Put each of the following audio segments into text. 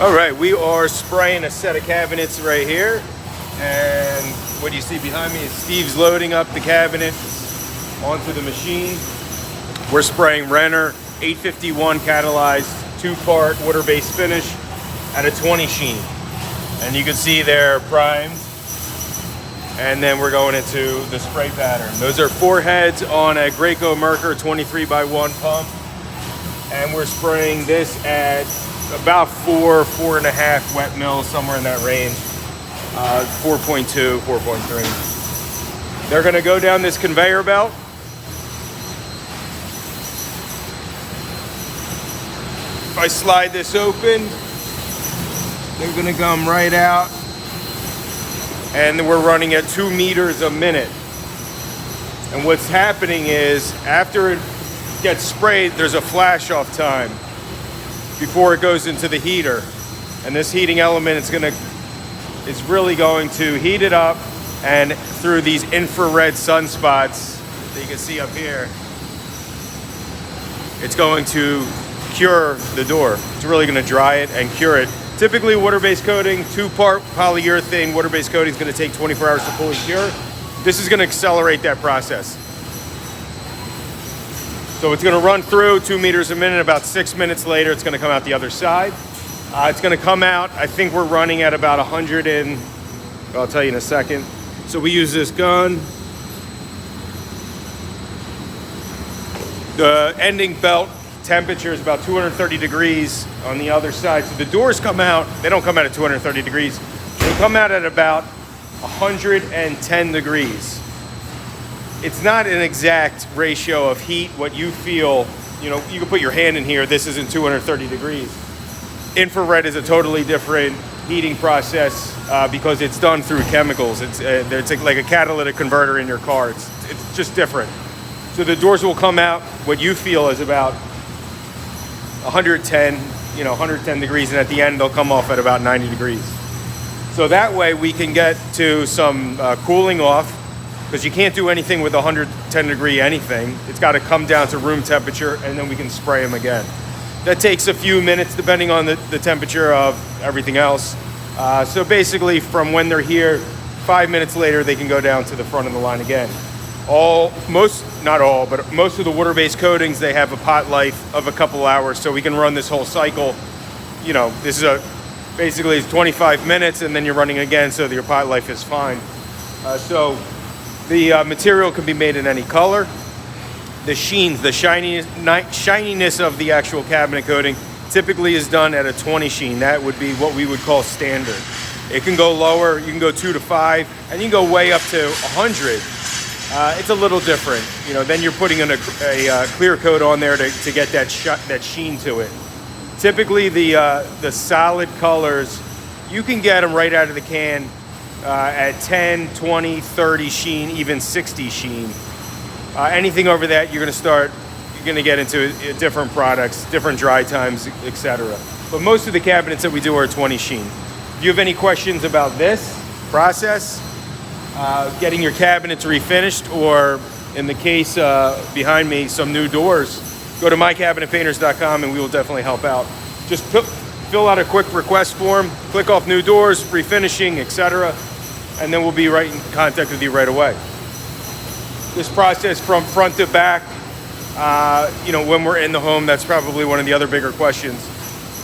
All right, we are spraying a set of cabinets right here. And what you see behind me is Steve's loading up the cabinet onto the machine. We're spraying Renner 851 catalyzed 2-part water-based finish at a 20 sheen. And you can see they're primed. And then we're going into the spray pattern. Those are 4 heads on a Graco Merkur 23x1 pump. And we're spraying this at about 4.5 wet mils, somewhere in that range. 4.2, 4.3. They're gonna go down this conveyor belt. If I slide this open, they're gonna come right out. And we're running at 2 meters a minute. And what's happening is, after it gets sprayed, there's a flash off time before it goes into the heater. And this heating element is really going to heat it up, and through these infrared sunspots that you can see up here, it's going to cure the door. It's really going to dry it and cure it. Typically water-based coating, 2-part polyurethane water-based coating is going to take 24 hours to fully cure. This is going to accelerate that process. So it's going to run through 2 meters a minute. About 6 minutes later, it's going to come out the other side. It's going to come out, I think we're running at about 100 and, I'll tell you in a second. So we use this gun. The ending belt temperature is about 230 degrees on the other side. So the doors come out, they don't come out at 230 degrees. They come out at about 110 degrees. It's not an exact ratio of heat. What you feel, you can put your hand in here, this isn't 230 degrees. Infrared is a totally different heating process because it's done through chemicals. It's like a catalytic converter in your car. It's just different. So the doors will come out, what you feel is about 110, 110 degrees, and at the end they'll come off at about 90 degrees. So that way we can get to some cooling off, because you can't do anything with 110 degree anything. It's got to come down to room temperature, and then we can spray them again. That takes a few minutes depending on the temperature of everything else. So basically from when they're here, 5 minutes later, they can go down to the front of the line again. Not all, but most of the water-based coatings, they have a pot life of a couple hours, so we can run this whole cycle. This is basically it's 25 minutes, and then you're running again, so that your pot life is fine. So the material can be made in any color. The sheens, the shininess of the actual cabinet coating typically is done at a 20 sheen. That would be what we would call standard. It can go lower, you can go 2 to 5, and you can go way up to 100. It's a little different. Then you're putting in a clear coat on there to get that sheen to it. Typically the solid colors, you can get them right out of the can at 10, 20, 30 sheen, even 60 sheen. Anything over that, you're going to get into different products, different dry times, etc. But most of the cabinets that we do are 20 sheen. If you have any questions about this process, getting your cabinets refinished, or in the case behind me, some new doors, go to mycabinetpainters.com and we will definitely help out. Just fill out a quick request form, click off new doors, refinishing, etc. And then we'll be right in contact with you right away. This process from front to back, when we're in the home, that's probably one of the other bigger questions.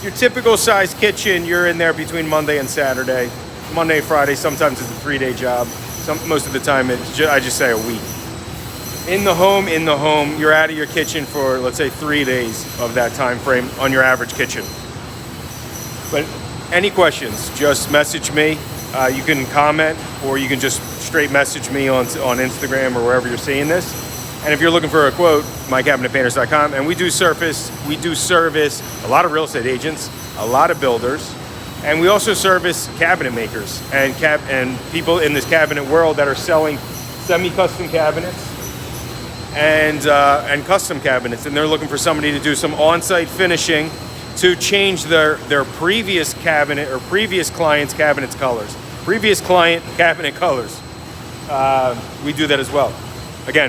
Your typical size kitchen, you're in there between Monday and Saturday. Monday, Friday, sometimes it's a 3-day job. Most of the time, I just say a week. In the home, you're out of your kitchen for, let's say, 3 days of that time frame on your average kitchen. But any questions, just message me. You can comment, or you can just straight message me on Instagram or wherever you're seeing this. And if you're looking for a quote, mycabinetpainters.com. And we do service a lot of real estate agents, a lot of builders, and we also service cabinet makers and people in this cabinet world that are selling semi-custom cabinets and custom cabinets, and they're looking for somebody to do some on-site finishing to change their previous cabinet or previous client's cabinet colors. We do that as well.